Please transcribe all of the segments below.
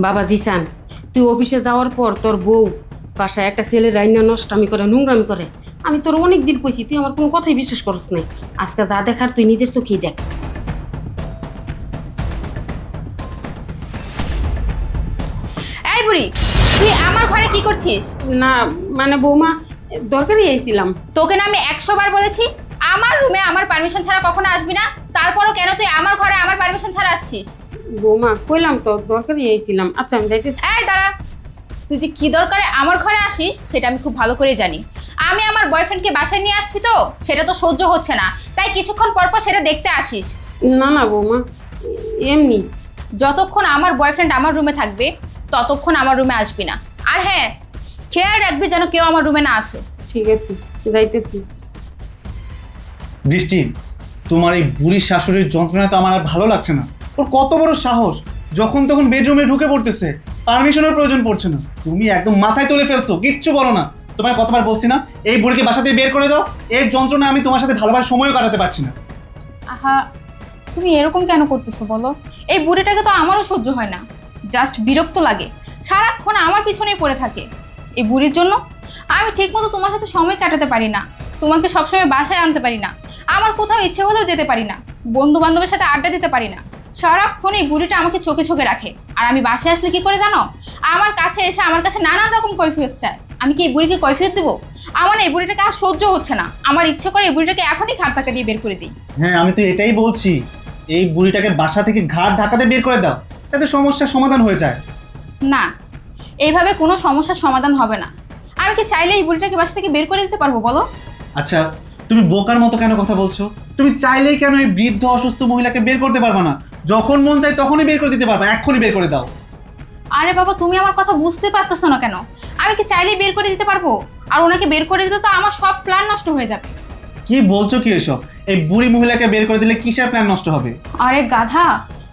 বাবা জিসান, তুই অফিসে যাওয়ার পর তোর বউ বাসায় একটা ছেলে রাইনা নষ্টামি করে, নোংরামি করে। আমি তোর অনেক দিন কইছি, তুই আমার কোনো কথাই বিশ্বাস করছ নাই। আজকে যা দেখার তুই নিজের চোখেই দেখ। এই বুড়ি, তুই আমার ঘরে কি করছিস? না মানে বৌমা, দরকারই আইছিলাম। তোকে না আমি 100 বার বলেছি আমার রুমে আমার পারমিশন ছাড়া কখনো আসবি না, তারপরও কেন তুই আমার ঘরে আমার পারমিশন ছাড়া আসছিস? বৌমা কইলাম তো দরকারই আইছিলাম। আচ্ছা আমি যাইতেছি। এই দাঁড়া, তুই যে কি দরকারে আমার ঘরে আসিস সেটা আমি খুব ভালো করে জানি। আমি আমার বয়ফ্রেন্ডকে বাসায় নিয়ে আসছি, তো সেটা তো সহ্য হচ্ছে না, তাই কিছুক্ষণ পর পর সেটা দেখতে আসিস। না না বৌমা, এমনি। যতক্ষণ আমার বয়ফ্রেন্ড আমার রুমে থাকবে ততক্ষণ আমার রুমে আসবি না। আর হ্যাঁ, খেয়াল রাখবি যেন কেউ আমার রুমে না আসে। ঠিক আছে, যাইতেছি। বৃষ্টি, তোমার এই বুড়ির শাশুড়ির যন্ত্রণা তো আমার আর ভালো লাগছে না। ওর কত বড় সাহস, যখন তখন বেডরুমে ঢুকে পড়তেছে, পারমিশনের প্রয়োজন পড়ছে না। তুমি একদম মাথায় তুলে ফেলছো, কিচ্ছু বলো না। তোমার কতবার বলছি না এই বুড়িকে বাসা থেকে বের করে দাও, এর যন্ত্রণা আমি তোমার সাথে ভালোভাবে সময়ও কাটাতে পারছি না। আহা, তুমি এরকম কেন করতেছো বলো? এই বুড়িটাকে তো আমারও সহ্য হয় না, জাস্ট বিরক্ত লাগে, সারাক্ষণ আমার পিছনেই পড়ে থাকে। এই বুড়ির জন্য আমি ঠিকমতো তোমার সাথে সময় কাটাতে পারি না, তোমাকে সবসময় বাসায় আনতে পারি না, আমার কোথাও ইচ্ছে হলেও যেতে পারি না, বন্ধু বান্ধবের সাথে আড্ডা দিতে পারি না। সারাক্ষণ এই বুড়িটা আমাকে চোখে চোখে রাখে। আর আমি বাসায় আসলে কি করে জানো? আমার কাছে এসে আমার কাছে নানান রকম কৈফিয়ত চায়। আমি কি এই বুড়িকে কৈফিয়ত দেবো? আমার না এই বুড়িটাকে আর সহ্য হচ্ছে না, আমার ইচ্ছে করে এই বুড়িটাকে এখনই ঘাট ধাক্কা দিয়ে বের করে দিই। হ্যাঁ, আমি তো এটাই বলছি, এই বুড়িটাকে বাসা থেকে ঘাট ধাক্কাতে বের করে দাও, তাতে সমস্যার সমাধান হয়ে যায়। না, এইভাবে কোনো সমস্যার সমাধান হবে না। আমি কি চাইলে এই বুড়িটাকে বাসা থেকে বের করে দিতে পারবো বলো? আচ্ছা, তুমি বোকার মতো কেন কথা বলছো? তুমি চাইলেই কেন এই বৃদ্ধ অসুস্থ মহিলাকে বের করতে পারবে না? যখন মন চায় তখনই বের করে দিতে পারবে, এক্ষুনি বের করে দাও। আরে বাবা, তুমি আমার কথা বুঝতে পারতেছো না কেন? আমি কি চাইলেই বের করে দিতে পারবো? আর ওনাকে বের করে দিতে তো আমার সব প্ল্যান নষ্ট হয়ে যাবে। কি বলছো কি এসব? এই বুড়ি মহিলাকে বের করে দিলে কিসের প্ল্যান নষ্ট হবে? আরে গাধা,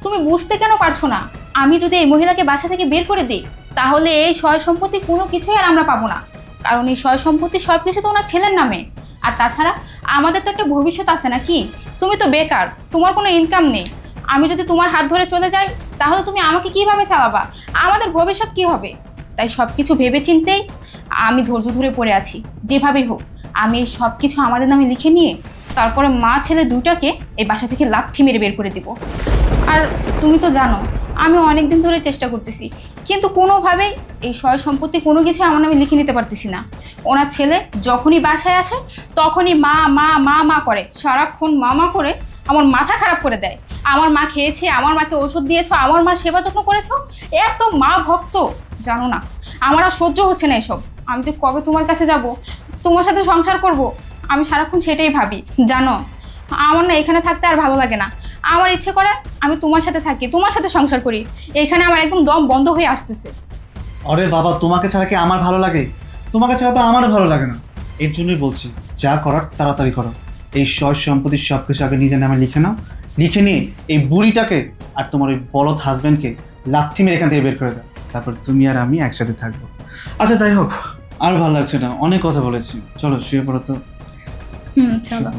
তুমি বুঝতে কেন পারছো না? আমি যদি এই মহিলাকে বাসা থেকে বের করে দিই তাহলে এই সয় সম্পত্তি কোনো কিছুই আর আমরা পাবো না, কারণ এই সয় সম্পত্তি সব কিছু তো ওনার ছেলের নামে। আর তাছাড়া আমাদের তো একটা ভবিষ্যৎ আছে নাকি? তুমি তো বেকার, তোমার কোনো ইনকাম নেই। আমি যদি তোমার হাত ধরে চলে যাই তাহলে তুমি আমাকে কিভাবে চালাবা? আমাদের ভবিষ্যৎ কি হবে? তাই সব কিছু ভেবে চিন্তেই আমি ধৈর্য ধরে পড়ে আছি। যেভাবেই হোক আমি এই সব কিছু আমাদের নামে লিখে নিয়ে তারপরে মা ছেলে দুটাকে এই বাসা থেকে লাথি মেরে বের করে দিব। আর তুমি তো জানো আমি অনেক দিন ধরে চেষ্টা করতেছি, কিন্তু কোনোভাবেই এই সয় সম্পত্তি কোনো কিছু আমার নামে লিখে নিতে পারতেছি না। ওনার ছেলে যখনই বাসায় আসে তখনই মা মা মা মা করে, সারাক্ষণ মা করে আমার মাথা খারাপ করে দেয়। আমার মা খেয়েছে, আমার মাকে ওষুধ দিয়েছো, আমার মা সেবা যত্ন করেছো, এত মা ভক্ত জানো না। আমার আর সহ্য হচ্ছে না এসব। আমি যে কবে তোমার কাছে যাব, তোমার সাথে সংসার করব, আমি সারাক্ষণ সেটাই ভাবি জানো। আমার না এখানে থাকতে আর ভালো লাগে না। আমার ইচ্ছে করে আমি তোমার সাথে থাকি, তোমার সাথে সংসার করি। এখানে আমার একদম দম বন্ধ হয়ে আসতেছে। আরে বাবা, তোমাকে ছাড়া কি আমার ভালো লাগে? তোমাকে ছাড়া তো আমারও ভালো লাগে না। এর জন্যই বলছি, যা করার তাড়াতাড়ি করো। এই সয় সম্পত্তির সব কিছু আগে নিজের নামে লিখে নাও, লিখে নিয়ে এই বুড়িটাকে আর তোমার ওই বলদ হাজব্যান্ডকে লাথি মেরে এখান থেকে বের করে দাও, তারপর তুমি আর আমি একসাথে থাকবো। আচ্ছা যাই হোক, আর ভালো লাগছে না, অনেক কথা বলেছি, চলো শুয়ে পড়ো তো। চলো।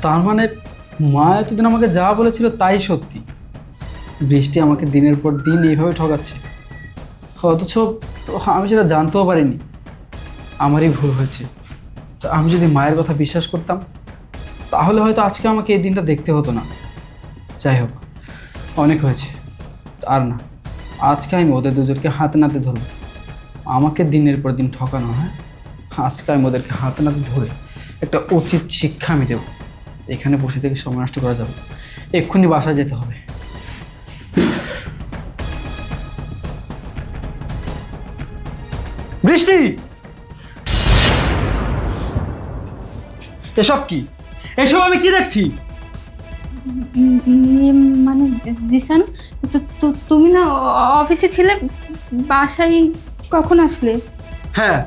তার মানে মা এতদিন আমাকে যা বলেছিল তাই সত্যি। বৃষ্টি আমাকে দিনের পর দিন এইভাবে ঠকাচ্ছে, অথচ আমি সেটা জানতেও পারিনি। আমারই ভুল হয়েছে। তো আমি যদি মায়ের কথা বিশ্বাস করতাম তাহলে হয়তো আজকে আমাকে এই দিনটা দেখতে হতো না। যাই হোক, অনেক হয়েছে, আর না, আজকে আমি ওদের দুজনকে হাতে নাতে ধরবো। আমাকে দিনের পর দিন ঠকানো, হ্যাঁ, আজকে আমি ওদেরকে হাতে নাতে ধরে একটা উচিত শিক্ষা আমি দেবো। এখানে বসে থেকে সময় নষ্ট করা যাবে, এক্ষুনি বাসায় যেতে হবে। বৃষ্টি, এসব কি? এসব আমি কি দেখছি? মানে জিসান, তুমি না অফিসে ছিলে, বাসায় কখন আসলে? হ্যাঁ,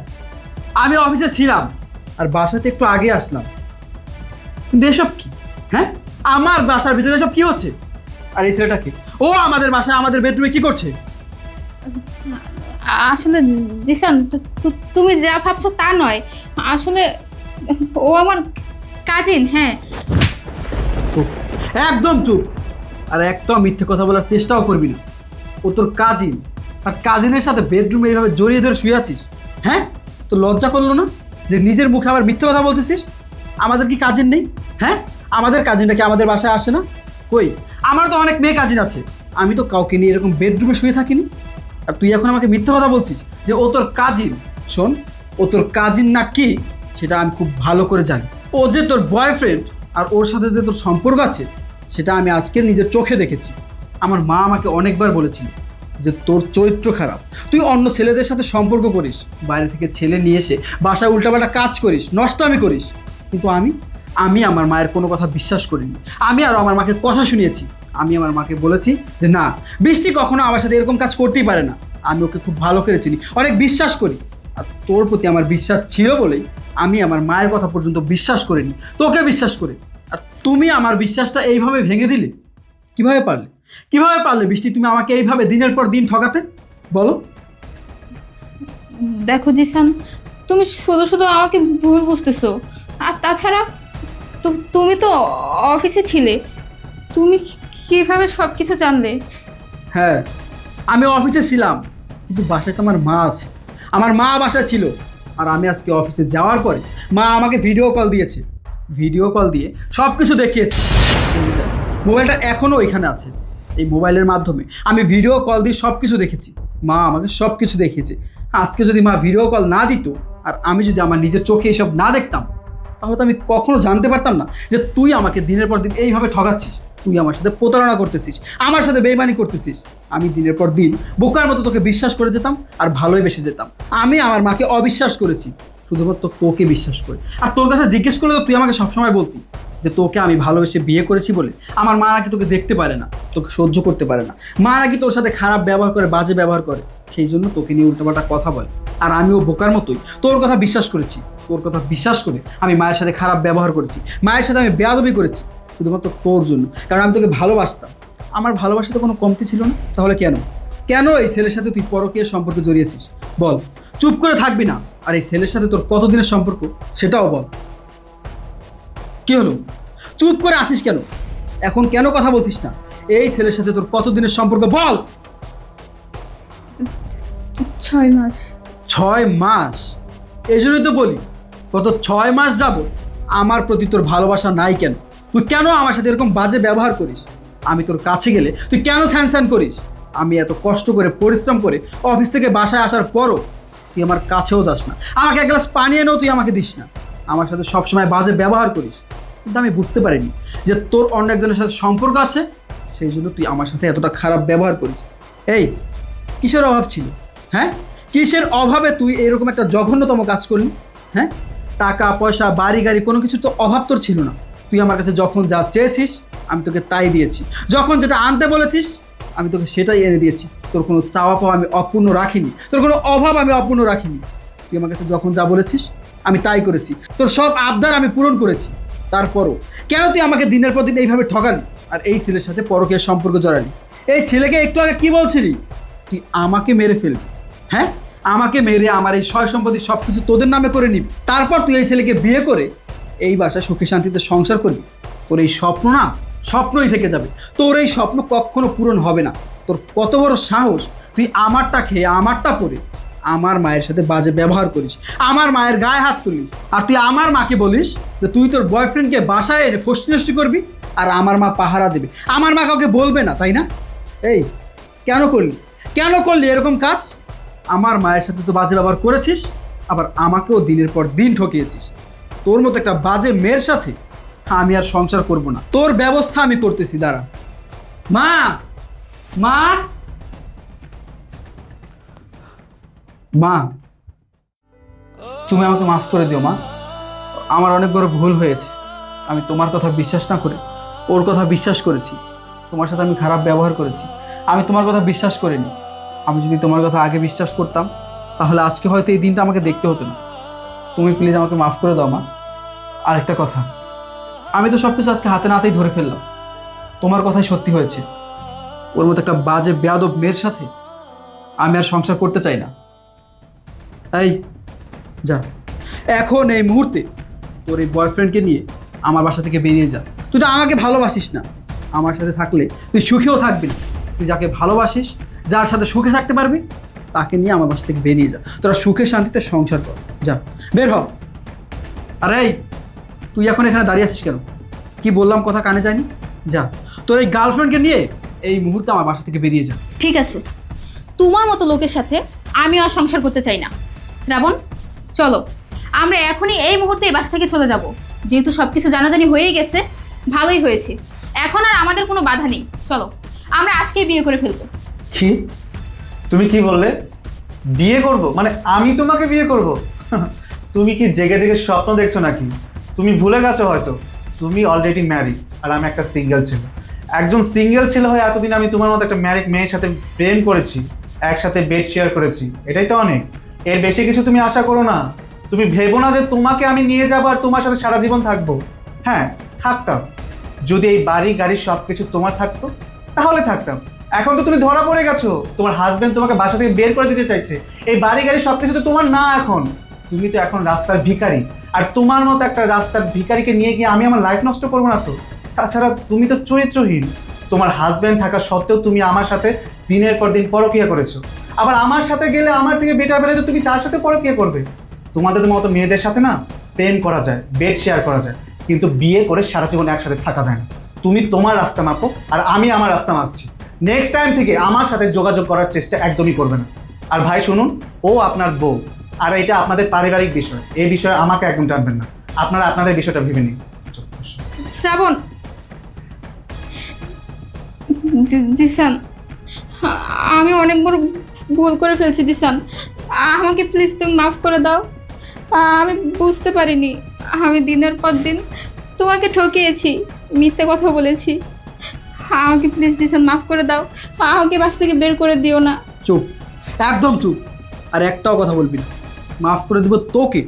আমি অফিসে ছিলাম আর বাসাতে একটু আগে আসলাম, কিন্তু এসব কি? হ্যাঁ, আমার বাসার ভিতরে এসব কি হচ্ছে? আর এই ছেলেটাকে, ও আমাদের বাসায় আমাদের বেডরুমে কি করছে? আসলে জিসান, তুমি যা ভাবছো তা নয়। আসলে ও আমার কাজিন, হ্যাঁ। চুপ, একদম চুপ। আর একটাও মিথ্যে কথা বলার চেষ্টাও করবি না। ও তোর কাজিন, আর কাজিনের সাথে বেডরুমে এইভাবে জড়িয়ে ধরে শুয়ে আছিস? হ্যাঁ, তো লজ্জা করলো না যে নিজের মুখে আবার মিথ্যে কথা বলতেছিস? আমাদের কি কাজিন নেই? হ্যাঁ, আমাদের কাজিনটা কি আমাদের বাসায় আসে না? কই, আমার তো অনেক মেয়ে কাজিন আছে, আমি তো কাউকে নিয়ে এরকম বেডরুমে শুয়ে থাকিনি। আর তুই এখন আমাকে মিথ্যে কথা বলছিস যে ও তোর কাজিন। শোন, ও তোর কাজিন না কি সেটা আমি খুব ভালো করে জানি। ও যে তোর বয়ফ্রেন্ড আর ওর সাথে যে তোর সম্পর্ক আছে সেটা আমি আজকে নিজের চোখে দেখেছি। আমার মা আমাকে অনেকবার বলেছিল যে তোর চরিত্র খারাপ, তুই অন্য ছেলেদের সাথে সম্পর্ক করিস, বাইরে থেকে ছেলে নিয়ে এসে বাসায় উল্টাপাল্টা কাজ করিস, নষ্টামি করিস। কিন্তু আমি আমার মায়ের কোনো কথা বিশ্বাস করিনি। আমি আর আমার মাকে কথা শুনিয়েছি। আমি আমার মাকে বলেছি যে না, বৃষ্টি কখনো আমার সাথে এরকম কাজ করতেই পারে না। আমি ওকে খুব ভালো করে চিনি, অনেক বিশ্বাস করি। আর তোর প্রতি আমার বিশ্বাস ছিল বলেই আমি আমার মায়ের কথা পর্যন্ত বিশ্বাস করিনি, তোকে বিশ্বাস করি। আর তুমি আমার বিশ্বাসটা এইভাবে ভেঙে দিলে। কিভাবে পারলে? কিভাবে পারলে বৃষ্টি তুমি আমাকে এইভাবে দিনের পর দিন ঠকাতে? বলো। দেখো জিসান, তুমি শুধু শুধু আমাকে ভুল বুঝতেছো। আর তাছাড়া তুমি তো অফিসে ছিলে, তুমি কিভাবে সব কিছু জানলে? হ্যাঁ, আমি অফিসে ছিলাম, কিন্তু বাসায় তো আমার মা আছে। আমার মা বাসায় ছিল, আর আমি আজকে অফিসে যাওয়ার পরে মা আমাকে ভিডিও কল দিয়েছে। ভিডিও কল দিয়ে সব কিছু দেখিয়েছে। মোবাইলটা এখনও এখানে আছে। এই মোবাইলের মাধ্যমে আমি ভিডিও কল দিয়ে সব কিছু দেখেছি। মা আমাকে সব কিছু দেখিয়েছে। আজকে যদি মা ভিডিও কল না দিত, আর আমি যদি আমার নিজের চোখে এসব না দেখতাম, তাহলে তো আমি কখনো জানতে পারতাম না যে তুই আমাকে দিনের পর দিন এইভাবে ঠকাচ্ছিস। তুই আমার সাথে প্রতারণা করতেছিস, আমার সাথে বেইমানি করতেছিস। আমি দিনের পর দিন বোকার মতো তোকে বিশ্বাস করে যেতাম আর ভালোই বেসে যেতাম। আমি আমার মাকে অবিশ্বাস করেছি শুধুমাত্র তোকে বিশ্বাস করে। আর তোর কাছে জিজ্ঞেস করলে তো তুই আমাকে সবসময় বলতি যে তোকে আমি ভালোবেসে বিয়ে করেছি বলে আমার মা নাকি তোকে দেখতে পারে না, তোকে সহ্য করতে পারে না। মা নাকি তোর সাথে খারাপ ব্যবহার করে, বাজে ব্যবহার করে, সেই জন্য তোকে নিয়ে উল্টাপাল্টা কথা বলে। আর আমিও বোকার মতোই তোর কথা বিশ্বাস করেছি। তোর কথা বিশ্বাস করে আমি মায়ের সাথে খারাপ ব্যবহার করেছি, মায়ের সাথে আমি বেয়াদবি করেছি শুধুমাত্র তোর জন্য। কারণ আমি তোকে ভালোবাসতাম। আমার ভালোবাসাতে কোনো কমতি ছিল না। তাহলে কেন এই ছেলের সাথে তুই পরকীয় সম্পর্কে জড়িয়েছিস? বল। চুপ করে থাকবি না। আর এই ছেলের সাথে তোর কতদিনের সম্পর্ক সেটাও বল। কি হলো? চুপ করে আসিস কেন? এখন কেন কথা বলছিস না? এই ছেলের সাথে তোর কতদিনের সম্পর্ক বল। 6 মাস। 6 মাস? এই জন্যই তো বলি, গত 6 মাস যাবত আমার প্রতি তোর ভালোবাসা নাই কেন? তুই কেন আমার সাথে এরকম বাজে ব্যবহার করিস? আমি তোর কাছে গেলে তুই কেন ছ্যান করিস? আমি এত কষ্ট করে পরিশ্রম করে অফিস থেকে বাসায় আসার পরও তুই আমার কাছেও যাস না। আমাকে এক গ্লাস পানি এনেও তুই আমাকে দিস না। আমার সাথে সবসময় বাজে ব্যবহার করিস। কিন্তু আমি বুঝতে পারিনি যে তোর অন্য একজনের সাথে সম্পর্ক আছে, সেই জন্য তুই আমার সাথে এতটা খারাপ ব্যবহার করিস। এই, কিসের অভাব ছিল? হ্যাঁ, কিসের অভাবে তুই এরকম একটা জঘন্যতম কাজ করলি? হ্যাঁ, টাকা পয়সা বাড়ি গাড়ি কোনো কিছু তো অভাব তোর ছিল না। তুই আমার কাছে যখন যা চেয়েছিস আমি তোকে তাই দিয়েছি। যখন যেটা আনতে বলেছিস আমি তোকে সেটাই এনে দিয়েছি। তোর কোনো চাওয়া পাওয়া আমি অপূর্ণ রাখিনি, তোর কোনো অভাব আমি অপূর্ণ রাখিনি। তুই আমার কাছে যখন যা বলেছিস আমি তাই করেছি। তোর সব আবদার আমি পূরণ করেছি। তারপরও কেন তুই আমাকে দিনের পর দিন এইভাবে ঠকালি আর এই ছেলের সাথে পরকীয়ার সম্পর্ক জড়ালি? এই ছেলেকে একটু আগে কি বলছিলি? তুই আমাকে মেরে ফেলবি। হ্যাঁ, আমাকে মেরে আমার এই সয় সম্পত্তি সব কিছু তোদের নামে করে নিবি। তারপর তুই এই ছেলেকে বিয়ে করে এই বাসায় সুখে শান্তিতে সংসার করবি। তোর এই স্বপ্ন না স্বপ্নই থেকে যাবে। তোর এই স্বপ্ন কখনো পূরণ হবে না। তোর কত বড় সাহস, তুই আমারটা খেয়ে আমারটা পরে আমার মায়ের সাথে বাজে ব্যবহার করিস, আমার মায়ের গায়ে হাত তুলিস। আর তুই আমার মাকে বলিস যে তুই তোর বয়ফ্রেন্ডকে বাসায় এনে ফষ্টি নষ্টি করবি আর আমার মা পাহারা দেবে। আমার মা কাউকে বলবে না, তাই না? এই, কেন করলি এরকম কাজ? আমার মায়ের সাথে তো বাজে ব্যবহার করেছিস, আবার আমাকেও দিনের পর দিন ঠকিয়েছিস। তোর মতো একটা বাজে মেয়ের সাথে আমি আর সংসার করব না। তোর ব্যবস্থা আমি করতেছি, দাঁড়া। মা, মা, মা, তুমি আমাকে মাফ করে দিও মা। আমার অনেক বড় ভুল হয়েছে। আমি তোমার কথা বিশ্বাস না করে ওর কথা বিশ্বাস করেছি। তোমার সাথে আমি খারাপ ব্যবহার করেছি। আমি তোমার কথা বিশ্বাস করিনি। আমি যদি তোমার কথা আগে বিশ্বাস করতাম তাহলে আজকে হয়তো এই দিনটা আমাকে দেখতে হতো না। তুমি প্লিজ আমাকে মাফ করে দাও মা। আরেকটা কথা, আমি তো সব কিছু আজকে হাতে নাতেই ধরে ফেললাম। তোমার কথাই সত্যি হয়েছে। ওর মতো একটা বাজে বেয়াদব মেয়ের সাথে আমি আর সংসার করতে চাই না। এই যা, এখন এই মুহূর্তে তোর এই বয়ফ্রেন্ডকে নিয়ে আমার বাসা থেকে বেরিয়ে যা। তুই তো আমাকে ভালোবাসিস না। আমার সাথে থাকলে তুই সুখেও থাকবি না। তুই যাকে ভালোবাসিস, যার সাথে সুখে থাকতে পারবি, তাকে নিয়ে আমার বাসা থেকে বেরিয়ে যা। তোরা সুখে শান্তিতে সংসার কর, যা বের হ। আরে এই, তুই এখন এখানে দাঁড়িয়ে আছিস কেন? কি বললাম কথা কানে যায়নি? যা, তোর এই গার্লফ্রেন্ডকে নিয়ে এই মুহূর্তে আমার বাসা থেকে বেরিয়ে যা। ঠিক আছে, তোমার মতো লোকের সাথে আমিও আর সংসার করতে চাই না। শ্রাবণ, চলো আমরা এখনই এই মুহূর্তে এই বাসা থেকে চলে যাব। যেহেতু সব কিছু জানাজানি হয়েই গেছে, ভালোই হয়েছে। এখন আর আমাদের কোনো বাধা নেই। চলো আমরা আজকেই বিয়ে করে ফেলবো। কি তুমি কি বললে? বিয়ে করব? মানে আমি তোমাকে বিয়ে করব? তুমি কি জেগে জেগে স্বপ্ন দেখছো নাকি? তুমি ভুলে গেছো হয়তো তুমি অলরেডি ম্যারিড আর আমি একটা সিঙ্গেল ছেলে। একজন সিঙ্গেল ছেলে হয়ে এতদিন আমি তোমার মতো একটা ম্যারিড মেয়ের সাথে প্রেম করেছি, একসাথে বেড শেয়ার করেছি, এটাই তো অনেক। এর বেশি কিছু তুমি আশা করো না। তুমি ভেবো না যে তোমাকে আমি নিয়ে যাবো আর তোমার সাথে সারা জীবন থাকবো। হ্যাঁ, থাকতাম। যদি এই বাড়ি গাড়ি সব কিছু তোমার থাকতো তাহলে থাকতাম। এখন তো তুমি ধরা পড়ে গেছো, তোমার হাজবেন্ড তোমাকে বাসা থেকে বের করে দিতে চাইছে। এই বাড়ি গাড়ি সব কিছু তো তোমার না। এখন তুমি তো এখন রাস্তার ভিখারি, আর তোমার মতো একটা রাস্তার ভিখারিকে নিয়ে গিয়ে আমি আমার লাইফ নষ্ট করবো না তো। তাছাড়া তুমি তো চরিত্রহীন। তোমার হাজবেন্ড থাকা সত্ত্বেও তুমি আমার সাথে দিনের পর দিন পরকীয়া করেছো। আবার আমার সাথে গেলে আমার থেকে বেটার বেড়ে তো তুমি তার সাথে পরকীয়া করবে। তোমাদের মতো মেয়েদের সাথে না প্রেম করা যায়, বেড শেয়ার করা যায়, কিন্তু বিয়ে করে সারা জীবন একসাথে থাকা যায় না। তুমি তোমার রাস্তা মাপো আর আমি আমার রাস্তা মাপছি। নেক্সট টাইম থেকে আমার সাথে যোগাযোগ করার চেষ্টা একদমই করবে না। আর ভাই শুনুন, ও আপনার বউ, আর এটা আপনাদের পারিবারিক বিষয়। এই বিষয়ে আমাকে একদম টানবেন না। আপনারা আপনাদের বিষয়টা ভেবে নিন। শ্রাবণ, জিসান, আমি অনেক বড় ভুল করে ফেলছি জিসান। আমাকে প্লিজ তুমি মাফ করে দাও। আমি বুঝতে পারিনি, আমি দিনের পর দিন তোমাকে ঠকিয়েছি, মিথ্যে কথা বলেছি। আমাকে প্লিজ জিসান মাফ করে দাও। আমাকে বাসা থেকে বের করে দিও না। চুপ, একদম চুপ। আর একটাও কথা বলবি না। মাফ করে দিব তোকে?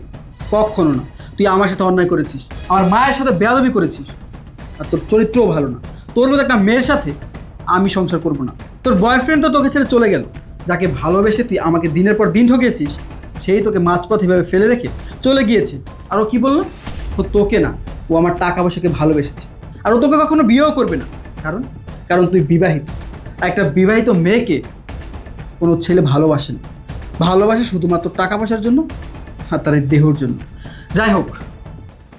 কখনো না। তুই আমার সাথে অন্যায় করেছিস, আমার মায়ের সাথে বেয়াদবি করেছিস, আর তোর চরিত্রও ভালো না। তোর মতো একটা মেয়ের সাথে আমি সংসার করব না। তোর বয়ফ্রেন্ড তো তোকে ছেড়ে চলে গেল। যাকে ভালোবেসে তুই আমাকে দিনের পর দিন ঠকিয়েছিস, সেই তোকে মাঝপথ এভাবে ফেলে রেখে চলে গিয়েছে। আর ও কী বললো? তো তোকে না, ও আমার টাকা পয়সাকে ভালোবেসেছে। আর ও তোকে কখনো বিয়েও করবে না। কারণ কারণ তুই বিবাহিত। আর একটা বিবাহিত মেয়েকে কোনো ছেলে ভালোবাসে না। ভালোবাসে শুধুমাত্র টাকা পয়সার জন্য আর তার এই দেহর জন্য। যাই হোক,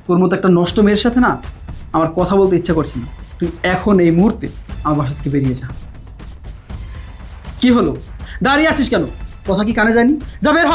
তোর মতো একটা নষ্ট মেয়ের সাথে না আমার কথা বলতে ইচ্ছা করছে না। তুই এখন এই মুহূর্তে আমার বাসা থেকে বেরিয়ে যা। কি হলো? দাঁড়িয়ে আছিস কেন? কথা কি কানে যায়নি? যা বের হ।